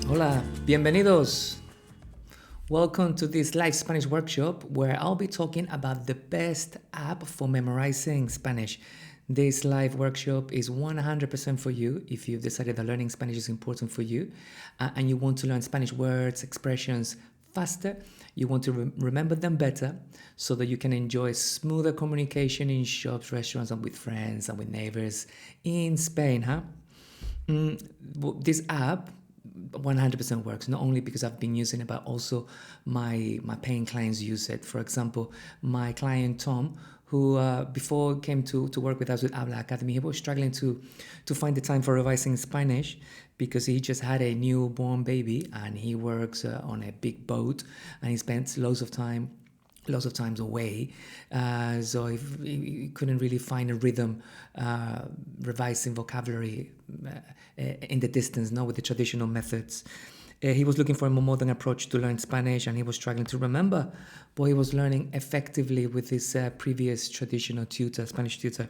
Hola, bienvenidos. Welcome to this live Spanish workshop where I'll be talking about the best app for memorizing Spanish. This live workshop is 100% for you if you've decided that learning Spanish is important for you and you want to learn Spanish words, expressions faster. You want to remember them better so that you can enjoy smoother communication in shops, restaurants, and with friends and with neighbors in Spain, huh? This app 100% works, not only because I've been using it, but also my paying clients use it. For example, my client Tom, who before came to work with us with ABLA Academy, he was struggling to find the time for revising Spanish because he just had a newborn baby and he works on a big boat and he spends lots of times away, so he couldn't really find a rhythm revising vocabulary in the distance, with the traditional methods. He was looking for a more modern approach to learn Spanish and he was struggling to remember what he was learning effectively with his previous traditional tutor, Spanish tutor.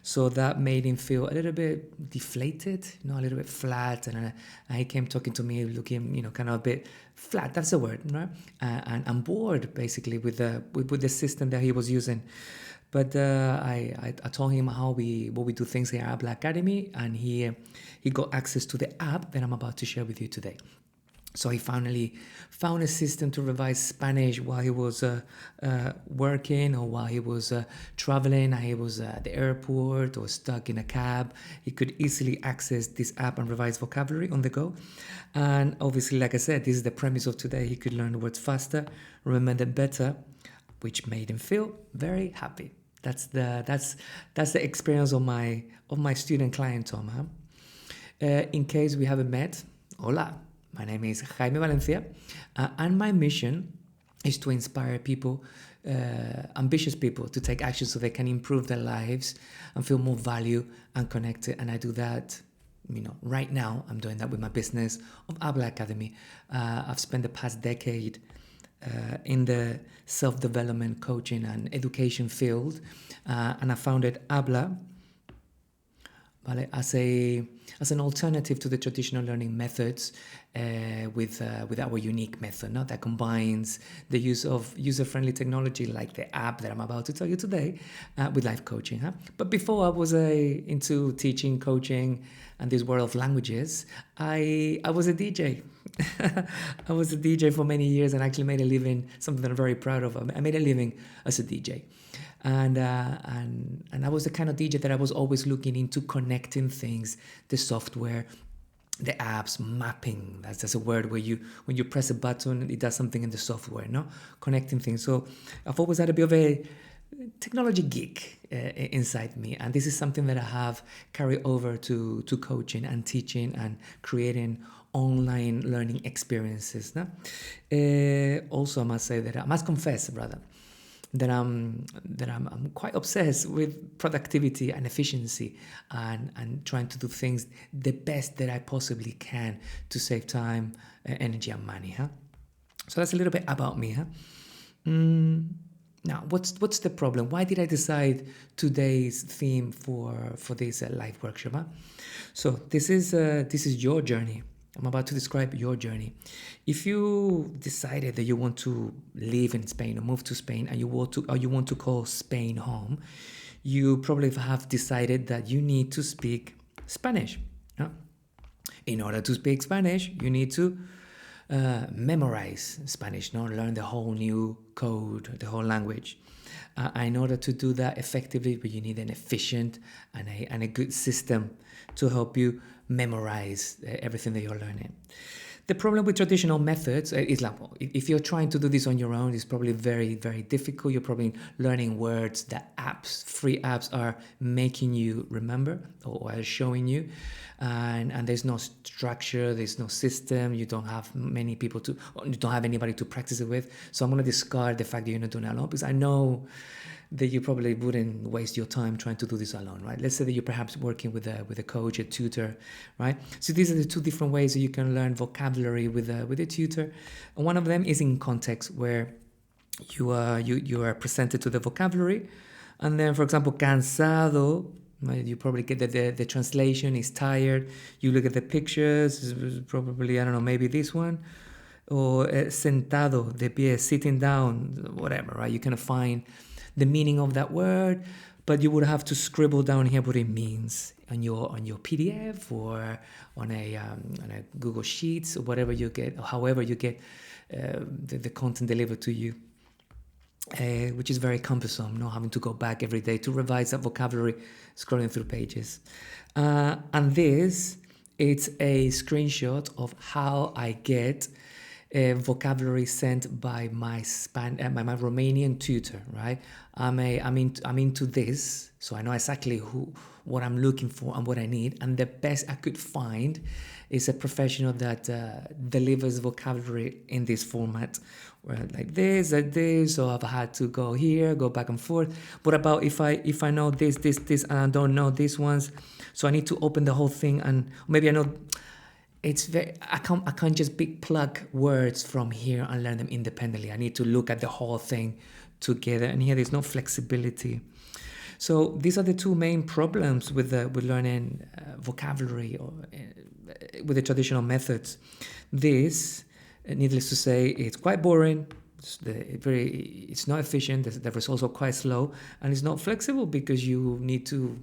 So that made him feel a little bit deflated, a little bit flat. And he came talking to me looking, kind of a bit flat, that's the word, right? And bored basically with the system that he was using. But I told him what we do things here at ABLA Academy, and he got access to the app that I'm about to share with you today. So he finally found a system to revise Spanish while he was working or while he was traveling, and he was at the airport or stuck in a cab. He could easily access this app and revise vocabulary on the go. And obviously, like I said, this is the premise of today. He could learn the words faster, remember them better, which made him feel very happy. That's the experience of my student client Tom. In case we haven't met, hola. My name is Jaime Valencia, and my mission is to inspire people, ambitious people, to take action so they can improve their lives and feel more value and connected. And I do that, right now. I'm doing that with my business of ABLA Academy. I've spent the past decade in the self-development, coaching, and education field, and I founded ABLA as an alternative to the traditional learning methods, with our unique method, that combines the use of user-friendly technology like the app that I'm about to tell you today, with life coaching. But before I was into teaching, coaching, and this world of languages, I was a DJ. I was a DJ for many years and actually made a living, something that I'm very proud of. I made a living as a DJ. And I was the kind of DJ that I was always looking into connecting things, the software, the apps, mapping. That's a word where when you press a button, it does something in the software, connecting things. So I've always had a bit of a technology geek inside me, and this is something that I have carried over to coaching and teaching and creating online learning experiences. Also, I must confess, rather, that I'm quite obsessed with productivity and efficiency and trying to do things the best that I possibly can to save time, energy, and money. So that's a little bit about me. Now, what's the problem? Why did I decide today's theme for this live workshop? So this is your journey. I'm about to describe your journey. If you decided that you want to live in Spain or move to Spain and you want to call Spain home, you probably have decided that you need to speak Spanish. In order to speak Spanish, you need to memorize Spanish, learn the whole new code, the whole language. In order to do that effectively, you need an efficient and a good system to help you memorize everything that you're learning. The problem with traditional methods is like, if you're trying to do this on your own, it's probably very, very difficult. You're probably learning words that free apps are making you remember or are showing you. And there's no structure, there's no system, you don't have anybody to practice it with. So I'm going to discard the fact that you're not doing it alone, because I know that you probably wouldn't waste your time trying to do this alone, right? Let's say that you're perhaps working with a coach, a tutor, right? So these are the two different ways that you can learn vocabulary with a tutor. And one of them is in context, where you are presented to the vocabulary, and then, for example, cansado You probably get that the translation is tired. You look at the pictures, probably, I don't know, maybe this one. Or sentado, de pie, sitting down, whatever, right? You kind of find the meaning of that word, but you would have to scribble down here what it means on your PDF or on a Google Sheets or whatever you get, or however you get the content delivered to you. Which is very cumbersome, not having to go back every day to revise that vocabulary, scrolling through pages. And this, it's a screenshot of how I get vocabulary sent by my my Romanian tutor, right? I'm into this, so I know exactly what I'm looking for and what I need. And the best I could find is a professional that delivers vocabulary in this format, where like this, like this. So I've had to go here, go back and forth. What about if I know this, and I don't know these ones? So I need to open the whole thing, and maybe I know. I can't just plug words from here and learn them independently. I need to look at the whole thing together, and here there's no flexibility. So these are the two main problems with learning vocabulary or with the traditional methods. This, needless to say, it's quite boring. It's not efficient. The results are quite slow, and it's not flexible because you need to.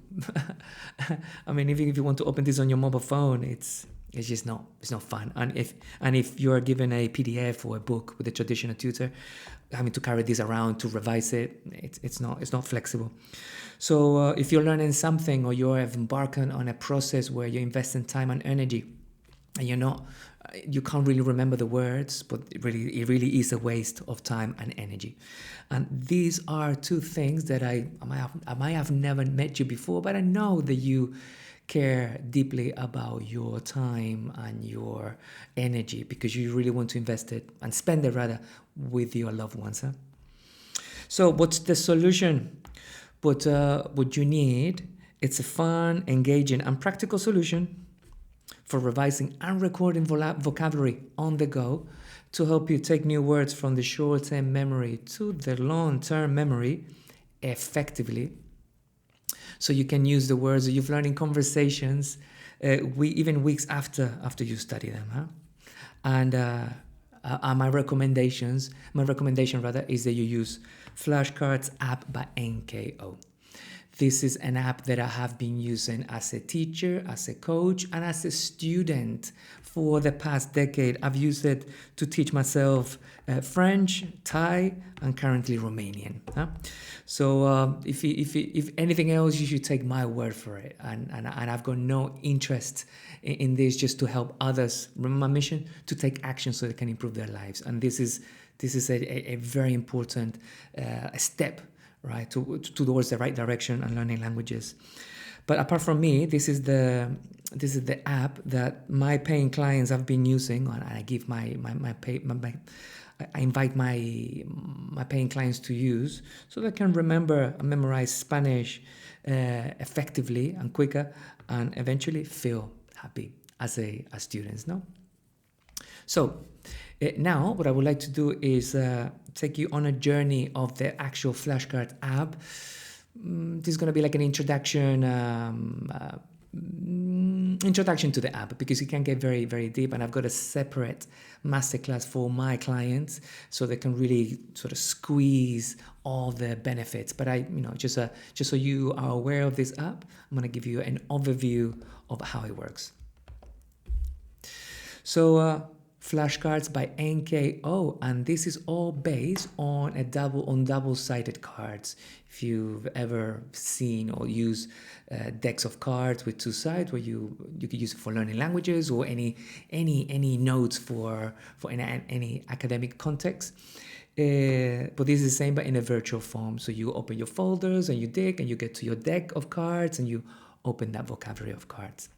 I mean, even if you want to open this on your mobile phone, it's just not. It's not fun. And if you are given a PDF or a book with a traditional tutor, having to carry this around to revise it, it's not flexible. So if you're learning something or you're embarking on a process where you're investing time and energy, and you can't really remember the words, but it really is a waste of time and energy. And these are two things that I might have never met you before, but I know that you care deeply about your time and your energy because you really want to invest it and spend it rather with your loved ones. Huh? So what's the solution? What you need, it's a fun, engaging and practical solution for revising and recording vocabulary on the go to help you take new words from the short-term memory to the long-term memory effectively. So you can use the words that you've learned in conversations, even weeks after you study them. Huh? And my recommendation is that you use Flashcards app by NKO. This is an app that I have been using as a teacher, as a coach, and as a student for the past decade. I've used it to teach myself French, Thai, and currently Romanian. Huh? So if anything else, you should take my word for it. And I've got no interest in this, just to help others. Remember my mission? To take action so they can improve their lives. And this is a very important step, right, towards the right direction and learning languages. But apart from me, this is the app that my paying clients have been using, and I give I invite my paying clients to use so they can remember and memorize Spanish effectively and quicker, and eventually feel happy as students. No. So now what I would like to do is take you on a journey of the actual Flashcard app. This is going to be like an introduction to the app, because it can get very, very deep, and I've got a separate masterclass for my clients so they can really sort of squeeze all the benefits. But just so you are aware of this app, I'm going to give you an overview of how it works. So Flashcards by NKO, and this is all based on double-sided cards. If you've ever seen or used decks of cards with two sides, where you could use it for learning languages or any notes for any academic context. But this is the same, but in a virtual form. So you open your folders and you dig and you get to your deck of cards and you open that vocabulary of cards.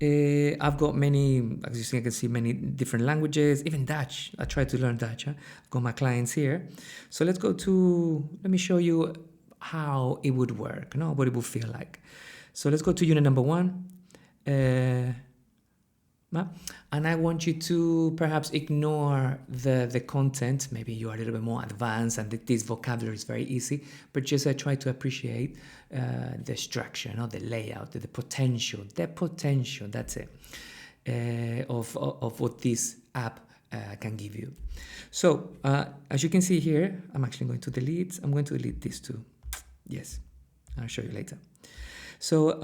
I've got many, as you can see, many different languages, even Dutch. I try to learn Dutch. Huh? I've got my clients here. So let me show you how it would work, what it would feel like. So let's go to unit number 1. And I want you to perhaps ignore the content. Maybe you are a little bit more advanced and this vocabulary is very easy, but just try to appreciate the structure, the layout, the potential, that's it, of what this app can give you. So as you can see here, I'm actually going to delete this too. Yes, I'll show you later. So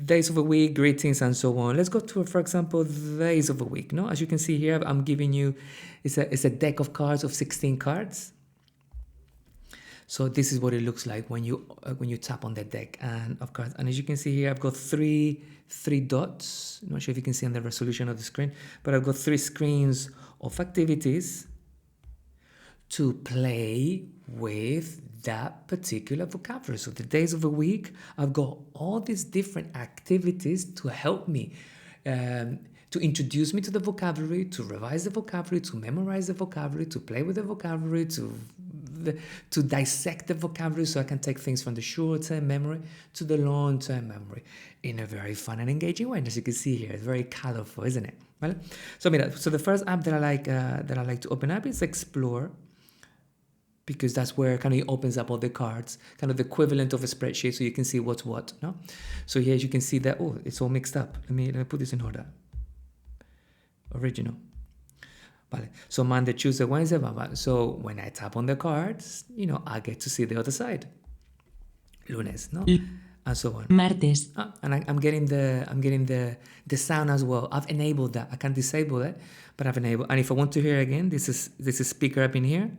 days of the week, greetings, and so on. Let's go to, for example, days of the week. No, as you can see here, I'm giving you, it's a deck of cards of 16 cards. So this is what it looks like when you tap on the deck and of cards. And as you can see here, I've got three dots. I'm not sure if you can see on the resolution of the screen, but I've got 3 screens of activities to play with that particular vocabulary. So the days of the week, I've got all these different activities to help me, to introduce me to the vocabulary, to revise the vocabulary, to memorize the vocabulary, to play with the vocabulary, to dissect the vocabulary so I can take things from the short-term memory to the long-term memory in a very fun and engaging way. And as you can see here, it's very colorful, isn't it? Well, so the first app that I like to open up is Explore, because that's where kind of it opens up all the cards, kind of the equivalent of a spreadsheet, so you can see what's what. No, so here you can see that it's all mixed up. Let me put this in order. Original. Vale. So Monday, Tuesday, Wednesday. So when I tap on the cards, I get to see the other side. Lunes, no, and so on. Martes. And I'm getting the sound as well. I've enabled that. I can disable it, but I've enabled. And if I want to hear again, this is speaker up in here.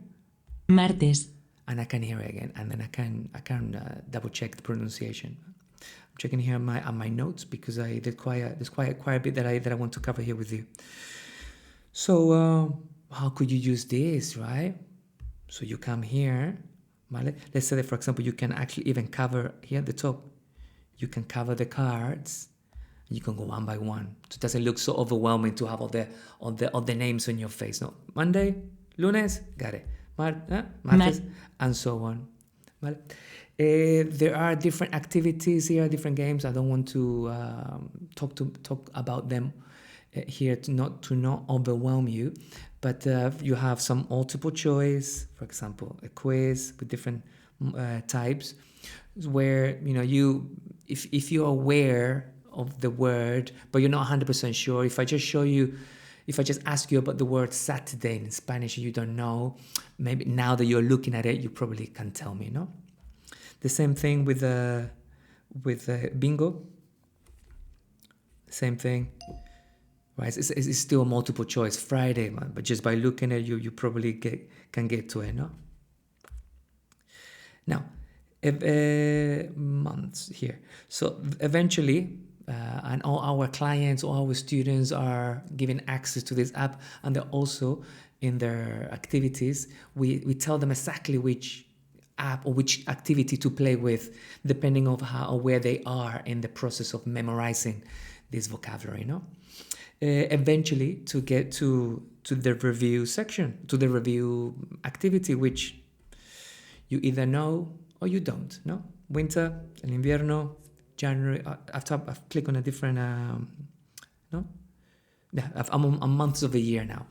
Martes. And I can hear it again, and then I can double check the pronunciation. I'm checking here on my notes because there's quite a bit that I want to cover here with you. So how could you use this, right? So you come here, let's say that, for example, you can actually even cover here at the top. You can cover the cards. You can go one by one, so it doesn't look so overwhelming to have all the names on your face. No, Monday, Lunes, got it. Martes, and so on. Well, there are different activities here, different games. I don't want to talk about them here to not overwhelm you, but you have some multiple choice, for example, a quiz with different types, where if you're aware of the word but you're not 100% sure. If I just ask you about the word Saturday in Spanish and you don't know, maybe now that you're looking at it, you probably can tell me, no? The same thing with bingo. Same thing, right? It's still a multiple choice Friday, man, but just by looking at you probably can get to it, no? Now, months here. So eventually, and all our clients, all our students are given access to this app, and they're also in their activities. We tell them exactly which app or which activity to play with, depending on how or where they are in the process of memorizing this vocabulary. No, eventually to get to the review section, to the review activity, which you either know or you don't. No, winter, el invierno. January. I've clicked on a different. No, yeah, I'm on months of the year now.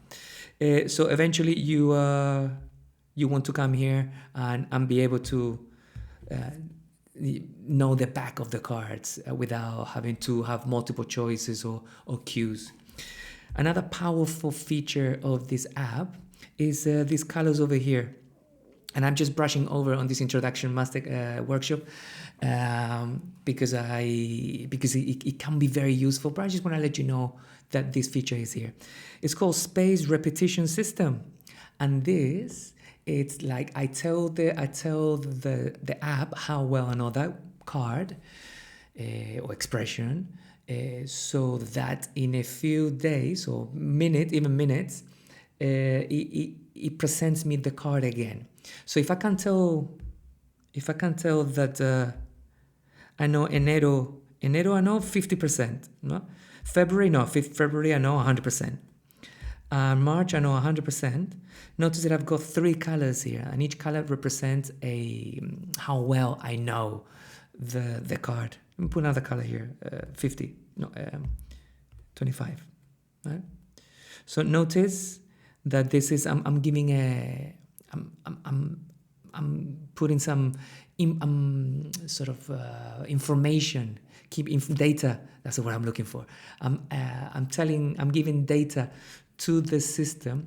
So eventually, you want to come here and be able to know the back of the cards without having to have multiple choices or cues. Another powerful feature of this app is these colors over here. And I'm just brushing over on this introduction master workshop because it can be very useful. But I just want to let you know that this feature is here. It's called Space Repetition System, and it's like I tell the app how well I know that card or expression, so that in a few days or minutes, it presents me the card again. So if I can tell that I know enero I know 50%, no? February I know 100%. March I know 100%. Notice that I've got 3 colors here, and each color represents how well I know the card. Let me put another color here, 25. right? So notice that this is I'm giving a I'm putting some sort of information, data. That's what I'm looking for. I'm giving data to the system,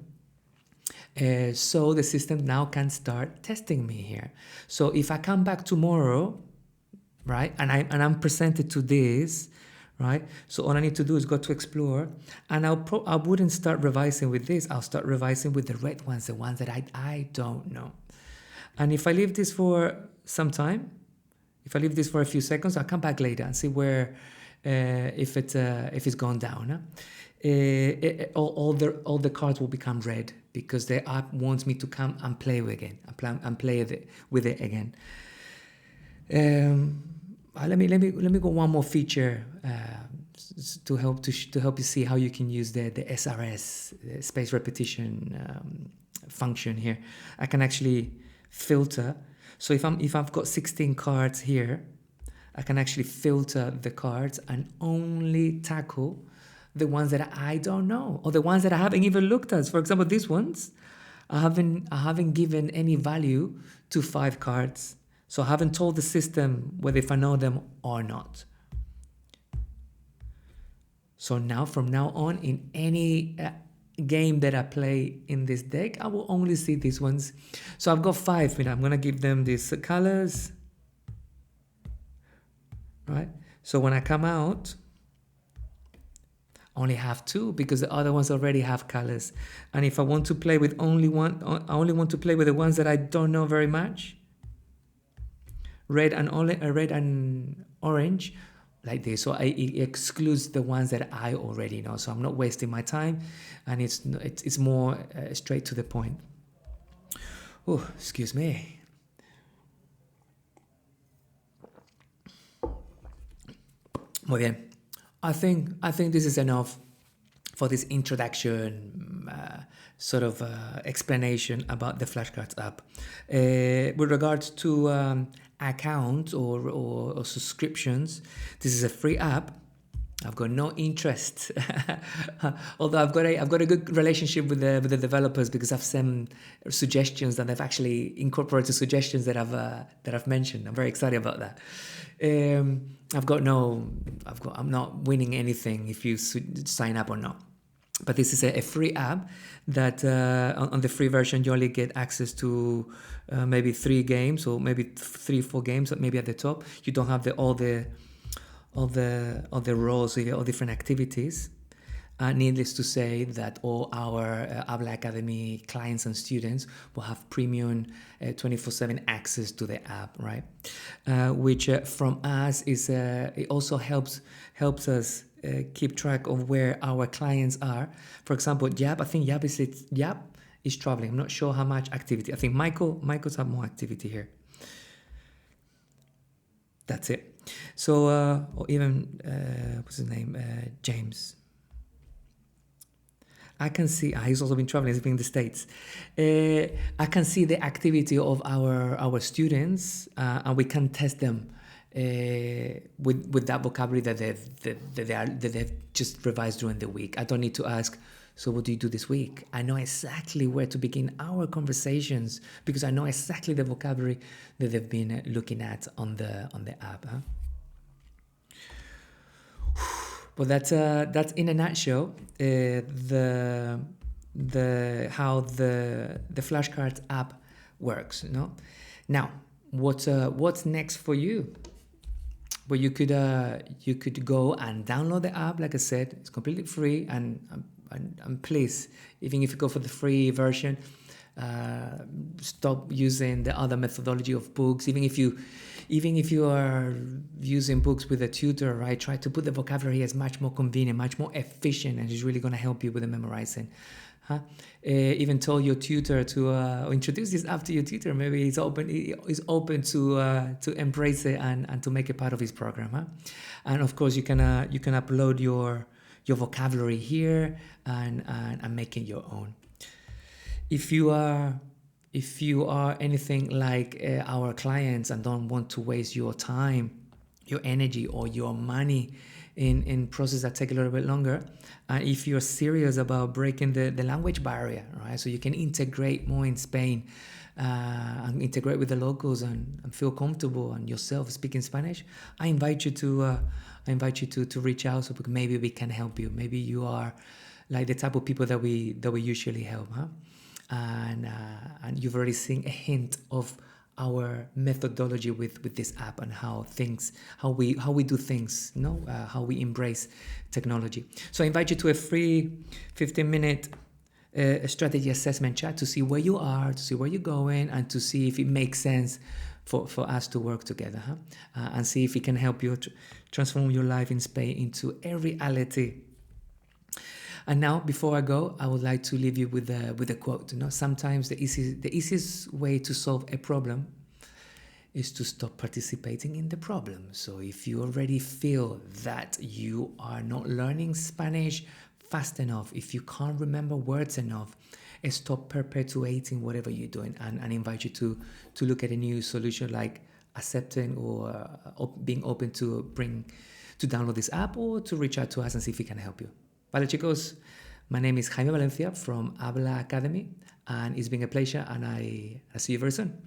so the system now can start testing me here. So if I come back tomorrow, right, and I'm presented to this, right? So all I need to do is go to explore, and I wouldn't start revising with this. I'll start revising with the red ones, the ones that I don't know. And if I leave this for some time, if I leave this for a few seconds, I'll come back later and see where if it's gone down. All the cards will become red because the app wants me to come and play with it again. Let me go one more feature to help you see how you can use the SRS, the space repetition function here. I can actually filter. So if I've got 16 cards here, I can actually filter the cards and only tackle the ones that I don't know, or the ones that I haven't even looked at. For example, these ones, I haven't given any value to 5 cards. So I haven't told the system whether if I know them or not. So now, from now on, in any game that I play in this deck, I will only see these ones. So I've got 5. I'm going to give them these colors. Right? So when I come out, I only have 2 because the other ones already have colors. And if I want to play with only one, I only want to play with the ones that I don't know very much. Red and orange, like this. So it excludes the ones that I already know. So I'm not wasting my time, and it's more straight to the point. Oh, excuse me. Muy bien. I think this is enough for this introduction explanation about the Flashcards app. With regards to accounts or subscriptions, this is a free app. I've got no interest, although I've got a good relationship with the developers because I've sent suggestions and they've actually incorporated suggestions that I've mentioned. I'm very excited about that. I'm not winning anything if you sign up or not. But this is a free app that on the free version you only get access to maybe 3 games or maybe 3-4 games, maybe at the top. You don't have all the roles, all different activities. Needless to say that all our ABLA Academy clients and students will have premium 24/7 access to the app, right? Which from us is it also helps us keep track of where our clients are. For example, Yap is traveling. I'm not sure how much activity. I think Michael's have more activity here. That's it. So or even what's his name? James. I can see he's also been traveling. He's been in the States. I can see the activity of our students, and we can test them with that vocabulary that they've just revised during the week. I don't need to ask, so what do you do this week? I know exactly where to begin our conversations because I know exactly the vocabulary that they've been looking at on the app. Huh? Well, that's in a nutshell how the Flashcards app works. You know? Now, what's next for you? Well, you could go and download the app. Like I said, it's completely free, and please, even if you go for the free version, stop using the other methodology of books. Even if you are using books with a tutor, right? Try to put the vocabulary as much more convenient, much more efficient, and it's really going to help you with the memorizing. Even tell your tutor to introduce this app to your tutor. Maybe he's open to embrace it and to make it part of his program. And of course, you can upload your vocabulary here and make it your own. If you are anything like our clients and don't want to waste your time your energy or your money in processes that take a little bit longer. And if you're serious about breaking the language barrier, right? So you can integrate more in Spain and integrate with the locals and feel comfortable and yourself speaking Spanish, I invite you to reach out, so maybe we can help you. Maybe you are like the type of people that we usually help, huh? And you've already seen a hint of our methodology with this app and how we do things, how we embrace technology. So I invite you to a free 15-minute strategy assessment chat to see where you are, to see where you're going, and to see if it makes sense for us to work together, huh? And see if it can help you transform your life in Spain into a reality. And now, before I go, I would like to leave you with a quote. Sometimes the easiest way to solve a problem is to stop participating in the problem. So if you already feel that you are not learning Spanish fast enough, if you can't remember words enough, stop perpetuating whatever you're doing, and invite you to look at a new solution, like accepting or being open to download this app or to reach out to us and see if we can help you. Vale, chicos, my name is Jaime Valencia from ABLA Academy, and it's been a pleasure, and I'll see you very soon.